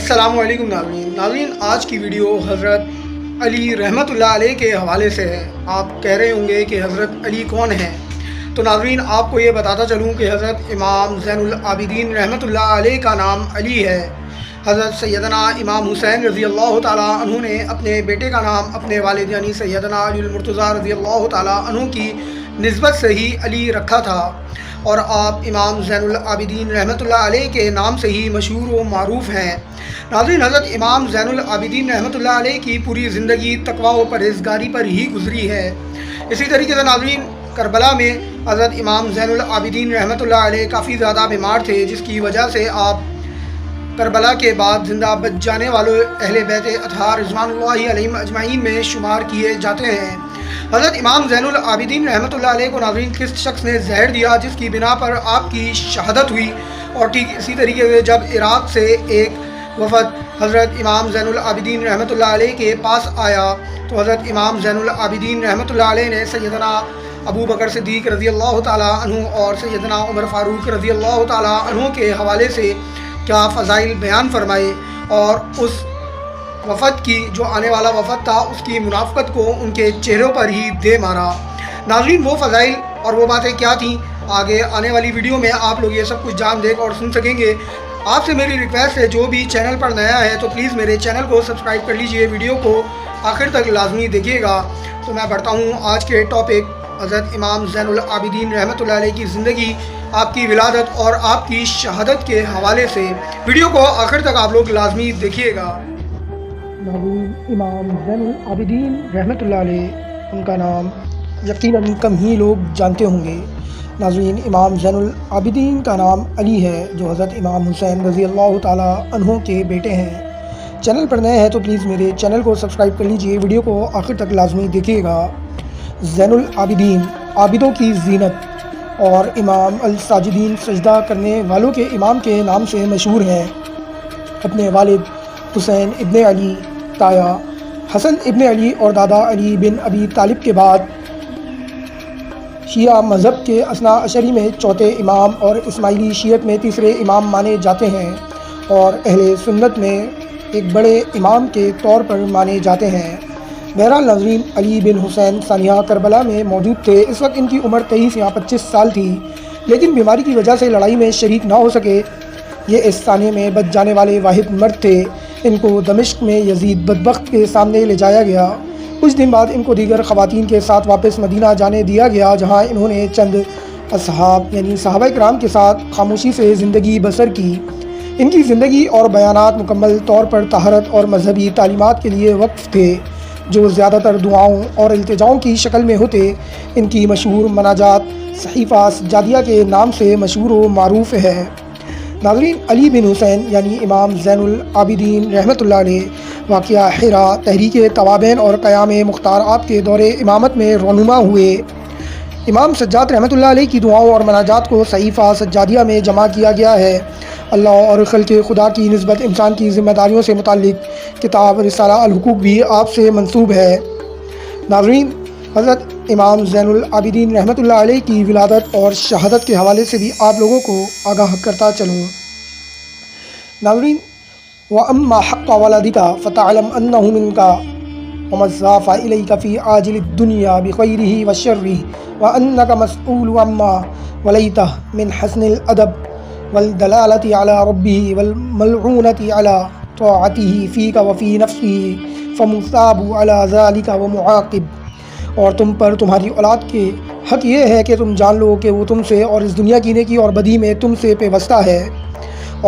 السلام علیکم ناظرین آج کی ویڈیو حضرت علی رحمۃ اللہ علیہ کے حوالے سے ہے۔ آپ کہہ رہے ہوں گے کہ حضرت علی کون ہیں؟ تو ناظرین آپ کو یہ بتاتا چلوں کہ حضرت امام زین العابدین رحمۃ اللہ علیہ کا نام علی ہے۔ حضرت سیدنا امام حسین رضی اللہ تعالیٰ عنہ نے اپنے بیٹے کا نام اپنے والد یعنی سیدنا علی المرتضیٰ رضی اللہ تعالیٰ عنہ کی نسبت سے ہی علی رکھا تھا، اور آپ امام زین العابدین رحمۃ اللہ علیہ کے نام سے ہی مشہور و معروف ہیں۔ ناظرین حضرت امام زین العابدین رحمۃ اللہ علیہ کی پوری زندگی تقویٰ و پرہیزگاری پر ہی گزری ہے۔ اسی طریقے سے ناظرین کربلا میں حضرت امام زین العابدین رحمۃ اللہ علیہ کافی زیادہ بیمار تھے، جس کی وجہ سے آپ کربلا کے بعد زندہ بچ جانے والے اہل بیت اطہار رضوان اللہ علیہم اجمعین میں شمار کیے جاتے ہیں۔ حضرت امام زین العابدین رحمۃ اللہ علیہ کو ناظرین کس شخص نے زہر دیا جس کی بنا پر آپ کی شہادت ہوئی، اور ٹھیک اسی طریقے سے جب عراق سے ایک وفد حضرت امام زین العابدین رحمۃ اللہ علیہ کے پاس آیا تو حضرت امام زین العابدین رحمۃ اللہ علیہ نے سیدنا ابو بکر صدیق رضی اللہ تعالیٰ عنہ اور سیدنا عمر فاروق رضی اللہ تعالیٰ عنہ کے حوالے سے کیا فضائل بیان فرمائے، اور اس وفد کی جو آنے والا وفد تھا اس کی منافقت کو ان کے چہروں پر ہی دے مارا۔ ناظرین وہ فضائل اور وہ باتیں کیا تھیں، آگے آنے والی ویڈیو میں آپ لوگ یہ سب کچھ جان دیکھ اور سن سکیں گے۔ آپ سے میری ریکویسٹ ہے جو بھی چینل پر نیا ہے تو پلیز میرے چینل کو سبسکرائب کر لیجئے، ویڈیو کو آخر تک لازمی دیکھیے گا۔ تو میں بڑھتا ہوں آج کے ٹاپک حضرت امام زین العابدین رحمۃ اللہ علیہ کی زندگی، آپ کی ولادت اور آپ کی شہادت کے حوالے سے۔ ویڈیو کو آخر تک آپ لوگ لازمی دیکھیے گا۔ امام زین العابدین رحمۃ اللہ علیہ، ان کا نام یقیناً کم ہی لوگ جانتے ہوں گے۔ ناظرین امام زین العابدین کا نام علی ہے، جو حضرت امام حسین رضی اللہ تعالیٰ عنہ کے بیٹے ہیں۔ چینل پر نئے ہیں تو پلیز میرے چینل کو سبسکرائب کر لیجئے، ویڈیو کو آخر تک لازمی دیکھیے گا۔ زین العابدین عابدوں کی زینت اور امام الساجدین سجدہ کرنے والوں کے امام کے نام سے مشہور ہیں۔ اپنے والد حسین ابن علی، تایا حسن ابن علی اور دادا علی بن ابی طالب کے بعد شیعہ مذہب کے اثنا عشری میں چوتھے امام اور اسماعیلی شیعت میں تیسرے امام مانے جاتے ہیں، اور اہل سنت میں ایک بڑے امام کے طور پر مانے جاتے ہیں۔ بہرحال ناظرین علی بن حسین ثانیہ کربلا میں موجود تھے۔ اس وقت ان کی عمر 23 یا 25 سال تھی، لیکن بیماری کی وجہ سے لڑائی میں شریک نہ ہو سکے۔ یہ اس ثانیے میں بچ جانے والے واحد مرد تھے۔ ان کو دمشق میں یزید بدبخت کے سامنے لے جایا گیا۔ کچھ دن بعد ان کو دیگر خواتین کے ساتھ واپس مدینہ جانے دیا گیا، جہاں انہوں نے چند اصحاب یعنی صحابہ کرام کے ساتھ خاموشی سے زندگی بسر کی۔ ان کی زندگی اور بیانات مکمل طور پر طہارت اور مذہبی تعلیمات کے لیے وقف تھے، جو زیادہ تر دعاؤں اور التجاؤں کی شکل میں ہوتے۔ ان کی مشہور مناجات صحیفہ سجادیہ کے نام سے مشہور و معروف ہے۔ ناظرین علی بن حسین یعنی امام زین العابدین رحمۃ اللہ علیہ واقعہ حرا، تحریک توابین اور قیام مختار آپ کے دور امامت میں رونما ہوئے۔ امام سجاد رحمۃ اللہ علیہ کی دعاؤں اور مناجات کو صحیفہ سجادیہ میں جمع کیا گیا ہے۔ اللہ اور خلق خدا کی نسبت انسان کی ذمہ داریوں سے متعلق کتاب رسالہ الحقوق بھی آپ سے منسوب ہے۔ ناظرین حضرت امام زین العابدین رحمۃ اللہ علیہ کی ولادت اور شہادت کے حوالے سے بھی آپ لوگوں کو آگاہ کرتا چلوں۔ ناظرین وَأَمَّا حَقَّ وَلَدِكَ فَتَعْلَمْ أَنَّهُ مِنْكَ وَمَا الزَّافَ إِلَيْكَ فِي عَاجِلِ الدُّنْيَا بِخَيْرِهِ وَشَرِّهِ وَأَنَّكَ مَسْئُولٌ عَمَّا وَلَيْتَهُ مِنْ حَسْنِ الْأَدَبِ وَالدَّلَالَةِ عَلَى رَبِّهِ وَالْمَلْعُونَةِ عَلَى طَاعَتِهِ فِيكَ وَفِي نَفْسِهِ فَمُثَابُ عَلَى ذَلِكَ وَمُعَاقِبُ۔ اور تم پر تمہاری اولاد کے حق یہ ہے کہ تم جان لو کہ وہ تم سے اور اس دنیا کی نیکی اور بدی میں تم سے پیوستہ ہے،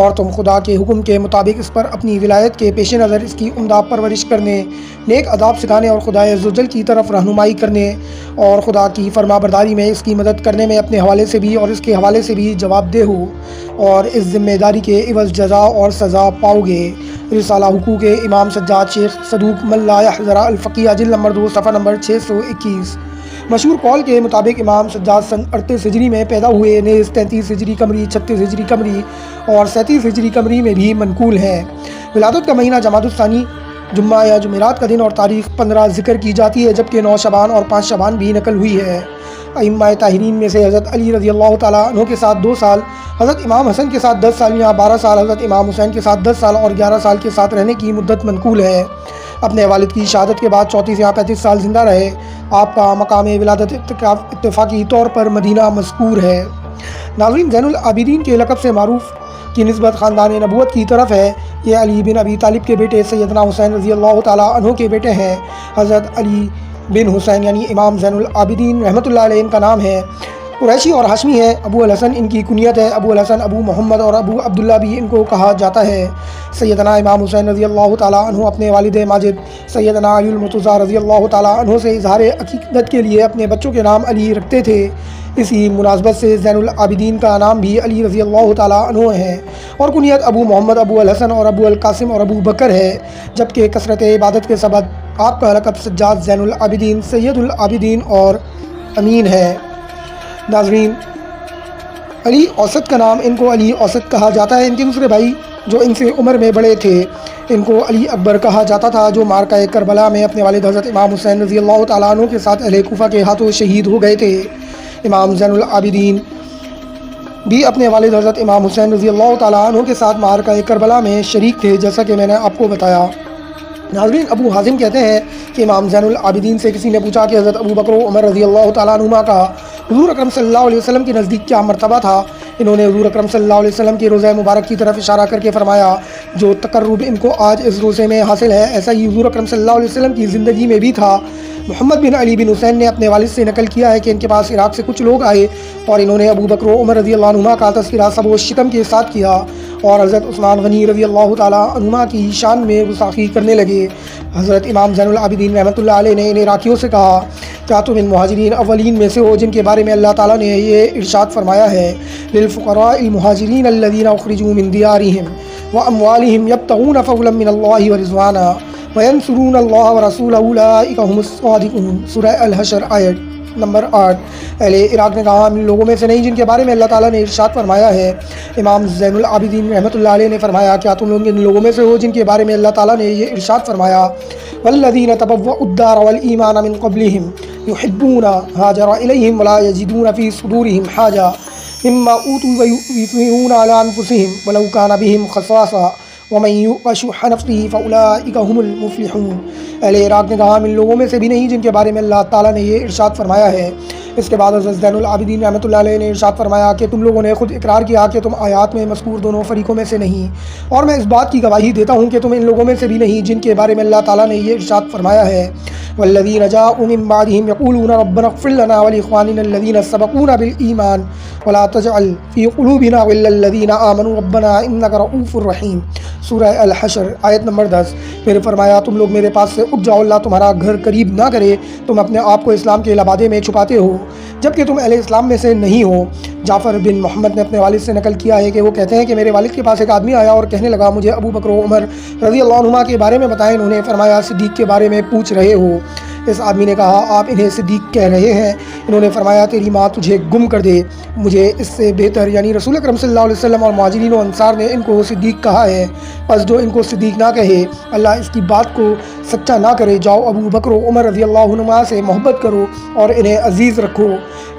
اور تم خدا کے حکم کے مطابق اس پر اپنی ولایت کے پیش نظر اس کی عمدہ پرورش کرنے، نیک آداب سکھانے اور خدا عزوجل کی طرف رہنمائی کرنے اور خدا کی فرما برداری میں اس کی مدد کرنے میں اپنے حوالے سے بھی اور اس کے حوالے سے بھی جواب دہ ہو، اور اس ذمہ داری کے عوض جزا اور سزا پاؤ گے۔ رسالہ حقوق امام سجاد شیخ صدوق ملا یحضر الفقیہ جلد نمبر 2 صفحہ نمبر 621۔ مشہور قول کے مطابق امام سجاد سن 38 ہجری میں پیدا ہوئے، نیز 33 ہجری قمری، 36 ہجری قمری اور 37 ہجری قمری میں بھی منقول ہیں۔ ولادت کا مہینہ جمادی الثانی جمعہ یا جمعرات کا دن اور تاریخ 15 ذکر کی جاتی ہے، جبکہ 9 شعبان اور 5 شعبان بھی نقل ہوئی ہے۔ ائمہ طاہرین میں سے حضرت علی رضی اللہ تعالیٰ عنہ کے ساتھ 2 سال، حضرت امام حسن کے ساتھ 10 سال یا 12 سال، حضرت امام حسین کے ساتھ 10 سال اور 11 سال کے ساتھ رہنے کی مدت منقول ہے۔ اپنے والد کی شہادت کے بعد 34 یا 35 سال زندہ رہے۔ آپ کا مقام ولادت اتفاقی طور پر مدینہ مذکور ہے۔ ناظرین، زین العابدین کے لقب سے معروف کی نسبت خاندان نبوت کی طرف ہے۔ یہ علی بن ابی طالب کے بیٹے سیدنا حسین رضی اللہ تعالیٰ عنہ کے بیٹے ہیں۔ حضرت علی بن حسین یعنی امام زین العابدین رحمۃ اللہ علیہ ان کا نام ہے۔ قریشی اور ہاشمی ہے۔ ابو الحسن ان کی کنیت ہے۔ ابو الحسن، ابو محمد اور ابو عبداللہ بھی ان کو کہا جاتا ہے۔ سیدنا امام حسین رضی اللہ تعالیٰ عنہ اپنے والد ماجد سیدنا علی المرتضیٰ رضی اللہ تعالیٰ عنہ سے اظہار عقیدت کے لیے اپنے بچوں کے نام علی رکھتے تھے۔ اسی مناسبت سے زین العابدین کا نام بھی علی رضی اللہ تعالیٰ عنہ ہے، اور کنیت ابو محمد، ابو الحسن اور ابو القاسم اور ابو بکر ہے، جبکہ کثرت عبادت کے سبب آپ کا لقب سجاد، زین العابدین، سید العابدین اور امین ہے۔ ناظرین، علی اوسط کا نام ان کو علی اوسط کہا جاتا ہے۔ ان کے دوسرے بھائی جو ان سے عمر میں بڑے تھے ان کو علی اکبر کہا جاتا تھا، جو مارکہ کربلا میں اپنے والد حضرت امام حسین رضی اللہ تعالیٰ عنہ کے ساتھ اہل کوفہ کے ہاتھوں شہید ہو گئے تھے۔ امام زین العابدین بھی اپنے والد حضرت امام حسین رضی اللہ تعالیٰ عنہ کے ساتھ مارکہ کربلا میں شریک تھے، جیسا کہ میں نے آپ کو بتایا۔ ناظرین، ابو حازم کہتے ہیں کہ امام زین العابدین سے کسی نے پوچھا کہ حضرت ابو بکر و عمر رضی اللہ تعالیٰ عنہما کا حضور اکرم صلی اللہ علیہ وسلم کے نزدیک کیا مرتبہ تھا؟ انہوں نے حضور اکرم صلی اللہ علیہ وسلم کے روضہ مبارک کی طرف اشارہ کر کے فرمایا، جو تقرب ان کو آج اس روزے میں حاصل ہے، ایسا ہی حضور اکرم صلی اللہ علیہ وسلم کی زندگی میں بھی تھا۔ محمد بن علی بن حسین نے اپنے والد سے نقل کیا ہے کہ ان کے پاس عراق سے کچھ لوگ آئے اور انہوں نے ابو بکر و عمر رضی اللہ عنہما کا تذکرہ سب و شتم کے ساتھ کیا، اور حضرت عثمان غنی رضی اللہ تعالیٰ عنہما کی شان میں گستاخی کرنے لگے۔ حضرت امام زین العابدین رحمۃ اللہ علیہ نے ان عراقیوں سے کہا، کیا تم ان مہاجرین اولین میں سے ہو جن کے بارے میں اللہ تعالیٰ نے یہ ارشاد فرمایا ہے، للفقراء المہاجرین الذین اخرجوا من دیارہم واموالہم یبتغون فضلا من اللہ ورضوانا وینصرون اللہ ورسولہ اولئک ھم الصادقون۔ سورہ الحشر آیت نمبر 8۔ اہل عراق نے کہا، ہم ان لوگوں میں سے نہیں جن کے بارے میں اللہ تعالیٰ نے ارشاد فرمایا ہے۔ امام زین العابدین رحمۃ اللہ علیہ نے فرمایا، کیا تم لوگ ان لوگوں میں سے ہو جن کے بارے میں اللہ تعالیٰ نے یہ ارشاد فرمایا، والذین تبوؤوا الدار والایمان من قبلہم یحبون ہاجر الیہم ولا یجدون فی صدورہم حاجہ مما اوتوا ویؤثرون علی انفسہم ولو کان بہم خصاصہ ومن یوق شح نفسہ فاولئک ھم المفلحون۔ اہل عراق نے کہا، ہم ان لوگوں میں سے بھی نہیں جن کے بارے میں اللہ تعالیٰ نے یہ ارشاد فرمایا ہے۔ اس کے بعد حضرت زین العابدین رحمۃ اللہ علیہ نے ارشاد فرمایا کہ تم لوگوں نے خود اقرار کیا کہ تم آیات میں مذکور دونوں فریقوں میں سے نہیں، اور میں اس بات کی گواہی دیتا ہوں کہ تم ان لوگوں میں سے بھی نہیں جن کے بارے میں اللہ تعالیٰ نے یہ ارشاد فرمایا ہے، والذین جاءوا من بعدہم یقولون ربنا اغفر لنا ولاخواننا الذین سبقونا بالایمان ولا تجعل فی قلوبنا غلا للذین آمنوا ربنا انک رؤوف رحیم۔ سورہ الحشر آیت نمبر 10۔ پھر فرمایا، تم لوگ میرے پاس سے اٹھ جاؤ، اللہ تمہارا گھر قریب نہ کرے، تم اپنے آپ کو اسلام کے لبادے میں چھپاتے ہو جبکہ تم اہل اسلام میں سے نہیں ہو۔ جعفر بن محمد نے اپنے والد سے نقل کیا ہے کہ وہ کہتے ہیں کہ میرے والد کے پاس ایک آدمی آیا اور کہنے لگا، مجھے ابو بکر و عمر رضی اللہ عنہما کے بارے میں بتائیں۔ انہوں نے فرمایا، صدیق کے بارے میں پوچھ رہے ہو؟ اس آدمی نے کہا، آپ انہیں صدیق کہہ رہے ہیں؟ انہوں نے فرمایا، تیری ماں تجھے گم کر دے، مجھے اس سے بہتر یعنی رسول اکرم صلی اللہ علیہ وسلم اور مہاجرین و انصار نے ان کو صدیق کہا ہے، پس جو ان کو صدیق نہ کہے اللہ اس کی بات کو سچا نہ کرے۔ جاؤ ابو بکر و عمر رضی اللہ عنہما سے محبت کرو اور انہیں عزیز رکھو،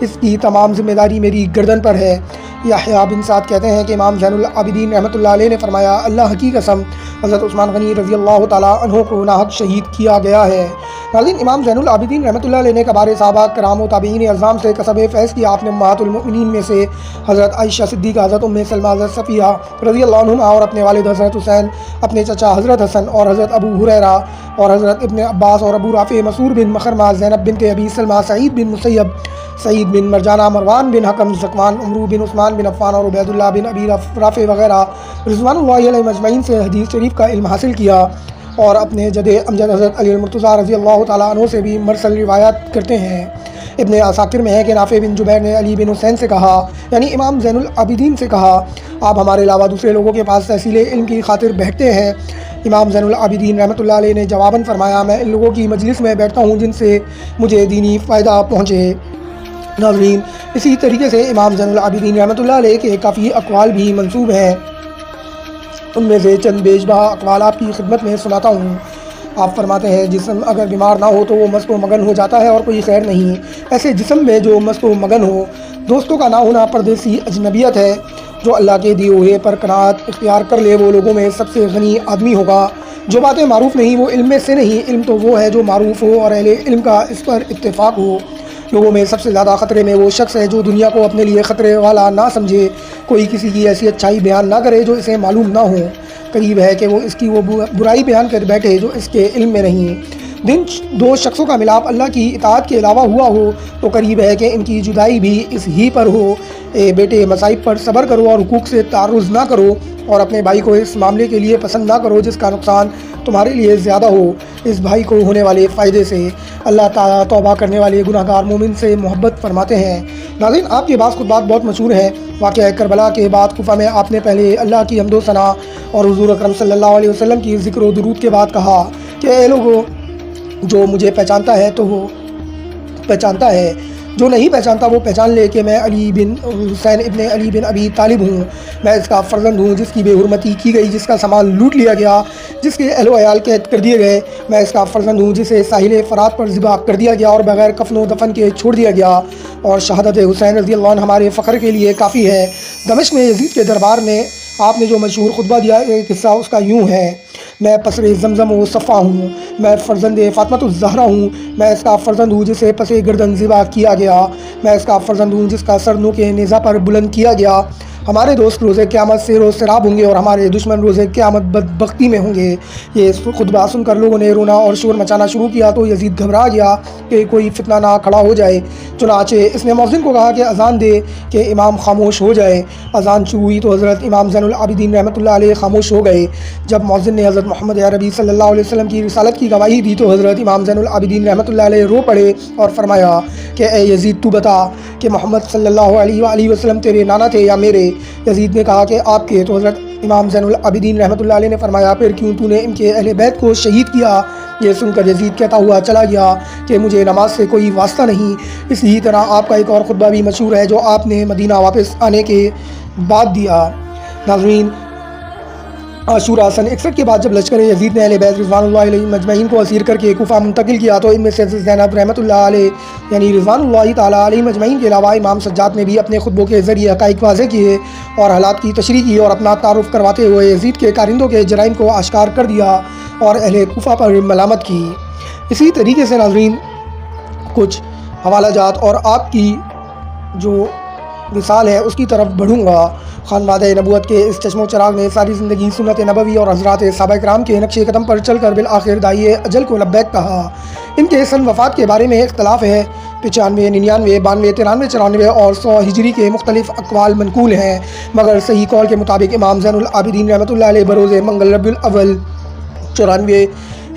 اس کی تمام ذمہ داری میری گردن پر ہے۔ یحییٰ بن سعد کہتے ہیں کہ امام زین العابدین رحمۃ اللہ علیہ نے فرمایا، اللہ کی قسم حضرت عثمان غنی رضی اللہ تعالیٰ عنہ کو ناحق شہید کیا گیا ہے۔ ناظرین، امام زین العابدین رحمۃ اللہ علیہ نے کبار صحابہ کرام و تابعین اعظام سے کسب فیض کیا۔ آپ نے امہات المؤمنین میں سے حضرت عائشہ صدیقہ، حضرت ام سلمہ، حضرت صفیہ رضی اللہ عنہما اور اپنے والد حضرت حسین، اپنے چچا حضرت حسن اور حضرت ابو ہریرہ اور حضرت ابن عباس اور ابو رافع، مسعور بن مخرمہ، زینب بنت ابی سلمہ، سعید بن مسیب، سعید بن مرجانہ، مروان بن حکم، زکوان، عمرو بن عثمان بن عفان اور عبید اللہ بن ابی رافع وغیرہ رضوان اللہ علیہم اجمعین سے حدیث شریف کا علم حاصل کیا، اور اپنے جد امجد حضرت علی المرتضیٰ رضی اللہ تعالیٰ عنہ سے بھی مرسل روایت کرتے ہیں۔ ابن عساکر میں ہے کہ نافع بن جبیر نے علی بن حسین سے کہا، یعنی امام زین العابدین سے کہا، آپ ہمارے علاوہ دوسرے لوگوں کے پاس تحصیل علم کی خاطر بیٹھتے ہیں؟ امام زین العابدین رحمۃ اللہ علیہ نے جواباً فرمایا، میں ان لوگوں کی مجلس میں بیٹھتا ہوں جن سے مجھے دینی فائدہ پہنچے۔ ناظرین، اسی طریقے سے امام زین العابدین رحمۃ اللہ علیہ کے کافی اقوال بھی منسوب ہیں، ان میں سے چند بیش بہا اقوال آپ کی خدمت میں سناتا ہوں۔ آپ فرماتے ہیں جسم اگر بیمار نہ ہو تو وہ مست و مگن ہو جاتا ہے اور کوئی خیر نہیں، ایسے جسم میں جو مست و مگن ہو۔ دوستوں کا نہ ہونا پردیسی اجنبیت ہے۔ جو اللہ کے دیے ہوئے پر قناعت اختیار کر لے وہ لوگوں میں سب سے غنی آدمی ہوگا۔ جو باتیں معروف نہیں وہ علم میں سے نہیں، علم تو وہ ہے جو معروف ہو اور اہل علم کا اس پر اتفاق ہو۔ لوگوں میں سب سے زیادہ خطرے میں وہ شخص ہے جو دنیا کو اپنے لیے خطرے والا نہ سمجھے، کوئی کسی کی ایسی اچھائی بیان نہ کرے جو اسے معلوم نہ ہو، قریب ہے کہ وہ اس کی وہ برائی بیان کر بیٹھے جو اس کے علم میں نہیں۔ دو شخصوں کا ملاپ اللہ کی اطاعت کے علاوہ ہوا ہو تو قریب ہے کہ ان کی جدائی بھی اس ہی پر ہو۔ اے بیٹے، مصائب پر صبر کرو اور حقوق سے تعرض نہ کرو، اور اپنے بھائی کو اس معاملے کے لیے پسند نہ کرو جس کا نقصان تمہارے لیے زیادہ ہو، اس بھائی کو ہونے والے فائدے سے۔ اللہ تعالیٰ توبہ کرنے والے گناہ گار مومن سے محبت فرماتے ہیں۔ ناظرین، آپ کے بعض خطبات بہت مشہور ہیں۔ واقعہ کربلا کے بعد کوفہ میں آپ نے پہلے اللہ کی حمد و ثنا اور حضور اکرم صلی اللہ علیہ وسلم کی ذکر و درود کے بعد کہا کہ اے لوگو، جو مجھے پہچانتا ہے تو وہ پہچانتا ہے، جو نہیں پہچانتا وہ پہچان لے کہ میں علی بن حسین ابن علی بن ابی طالب ہوں۔ میں اس کا فرزند ہوں جس کی بے حرمتی کی گئی، جس کا سامان لوٹ لیا گیا، جس کے اہل و عیال قید کر دیے گئے۔ میں اس کا فرزند ہوں جسے ساحل فرات پر ذبح کر دیا گیا اور بغیر کفن و دفن کے چھوڑ دیا گیا، اور شہادت حسین رضی اللہ عنہ ہمارے فخر کے لیے کافی ہے۔ دمشق میں یزید کے دربار میں آپ نے جو مشہور خطبہ دیا، ایک حصہ اس کا یوں ہے: میں پسر زمزم و صفا ہوں، میں فرزند فاطمۃ الزہرا ہوں، میں اس کا فرزند ہوں جسے پس گردن ذبح کیا گیا، میں اس کا فرزند ہوں جس کا سر نوک نیزہ پر بلند کیا گیا۔ ہمارے دوست روز قیامت سیر و سراب ہوں گے اور ہمارے دشمن روز قیامت بدبختی میں ہوں گے۔ یہ خطبہ سن کر لوگوں نے رونا اور شور مچانا شروع کیا تو یزید گھبرا گیا کہ کوئی فتنہ نہ کھڑا ہو جائے، چنانچہ اس نے مؤذن کو کہا کہ اذان دے کہ امام خاموش ہو جائے۔ اذان شروع ہوئی تو حضرت امام زین العابدین رحمۃ اللہ علیہ خاموش ہو گئے۔ جب مؤذن نے حضرت محمد عربی صلی اللہ علیہ وسلم کی رسالت کی گواہی دی تو حضرت امام زین العابدین رحمۃ اللہ علیہ رو پڑے اور فرمایا کہ اے یزید، تو بتا کہ محمد صلی اللہ علیہ وآلہ وسلم تیرے نانا تھے یا میرے؟ یزید نے کہا کہ آپ کے۔ تو حضرت امام زین العابدین رحمۃ اللہ علیہ نے فرمایا پھر کیوں تو نے ان کے اہل بیت کو شہید کیا؟ یہ سن کر یزید کہتا ہوا چلا گیا کہ مجھے نماز سے کوئی واسطہ نہیں۔ اسی طرح آپ کا ایک اور خطبہ بھی مشہور ہے جو آپ نے مدینہ واپس آنے کے بعد دیا۔ ناظرین، عاشورہ سن 61 کے بعد جب لشکر یزید نے اہل بیت رضوان اللہ علیہ مجمعین کو اسیر کر کے کوفہ منتقل کیا تو ان میں سے زینب رحمۃ اللہ علیہ یعنی رضوان اللہ تعالیٰ علیہ مجمعین کے علاوہ امام سجاد نے بھی اپنے خطبوں کے ذریعے حقائق واضح کیے اور حالات کی تشریح کی اور اپنا تعارف کرواتے ہوئے یزید کے کارندوں کے جرائم کو آشکار کر دیا اور اہل کوفہ پر ملامت کی۔ اسی طریقے سے ناظرین، کچھ حوالہ جات اور آپ کی جو مثال ہے اس کی طرف بڑھوں گا۔ خانوادہ نبوت کے اس چشم و چراغ نے ساری زندگی سنت نبوی اور حضرات صحابہ کرام کے نقش قدم پر چل کر بالآخر داعی اجل کو لبیک کہا۔ ان کے سن وفات کے بارے میں اختلاف ہے، 95، 99، 92، 93، 94 اور 100 ہجری کے مختلف اقوال منقول ہیں، مگر صحیح قول کے مطابق امام زین العابدین رحمۃ اللہ علیہ بروز منگل ربیع الاول 94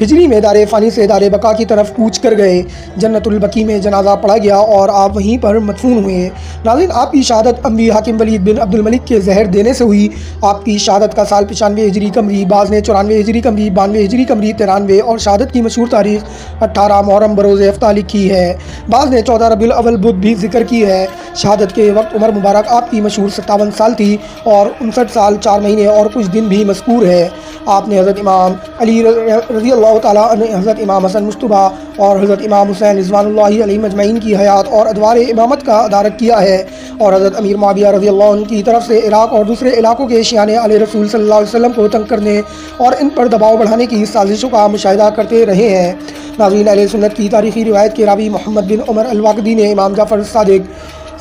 ہجری میں دار فانی سے دار بقا کی طرف کوچ کر گئے۔ جنت البقیع میں جنازہ پڑھا گیا اور آپ وہیں پر مدفون ہوئے۔ ناظرین، آپ کی شہادت اموی حاکم ولید بن عبد الملک کے زہر دینے سے ہوئی۔ آپ کی شہادت کا سال 95 ہجری قمری، بعض نے 94 ہجری قمری، 92 ہجری قمری، 93 اور شہادت کی مشہور تاریخ 18 محرم بروز ہفتہ لکھی ہے۔ بعض نے 14 ربیع الاول بدھ بھی ذکر کی ہے۔ شہادت کے وقت عمر مبارک آپ کی مشہور 57 سال تھی اور 59 سال 4 مہینے اور کچھ دن بھی مذکور ہے۔ آپ نے حضرت امام علی رضی اللہ تعالیٰ عنہ، حضرت امام حسن مصطفیٰ اور حضرت امام حسین رضوان اللہ علیہ مجمعین کی حیات اور ادوار امامت کا ادارت کیا ہے، اور حضرت امیر معاویہ رضی اللہ عنہ کی طرف سے عراق اور دوسرے علاقوں کے شیعان آل رسول صلی اللہ علیہ وسلم کو تنگ کرنے اور ان پر دباؤ بڑھانے کی سازشوں کا مشاہدہ کرتے رہے ہیں۔ ناظرین، اہل سنت کی تاریخی روایت کے راوی محمد بن عمر الواقدی نے امام جعفر صادق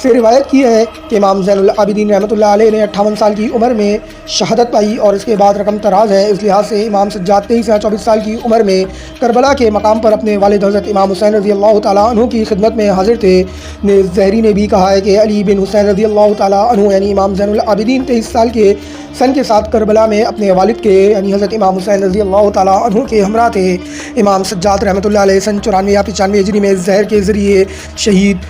سے روایت کی ہے کہ امام زین العابدین رحمۃ اللہ علیہ نے 58 سال کی عمر میں شہادت پائی، اور اس کے بعد رقم تراز ہے۔ اس لحاظ سے امام سجاد 23 یا 24 سال کی عمر میں کربلا کے مقام پر اپنے والد حضرت امام حسین رضی اللہ تعالیٰ عنہ کی خدمت میں حاضر تھے۔ زہری نے بھی کہا ہے کہ علی بن حسین رضی اللہ تعالیٰ عنہ یعنی امام زین العابدین 23 سال کے سن کے ساتھ کربلا میں اپنے والد کے یعنی حضرت امام حسین رضی اللہ تعالیٰ عنہ کے ہمراہ تھے۔ امام سجاد رحمۃ اللہ علیہ سن 94 یا 95 ہجری میں زہر کے ذریعے شہید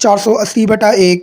480/1,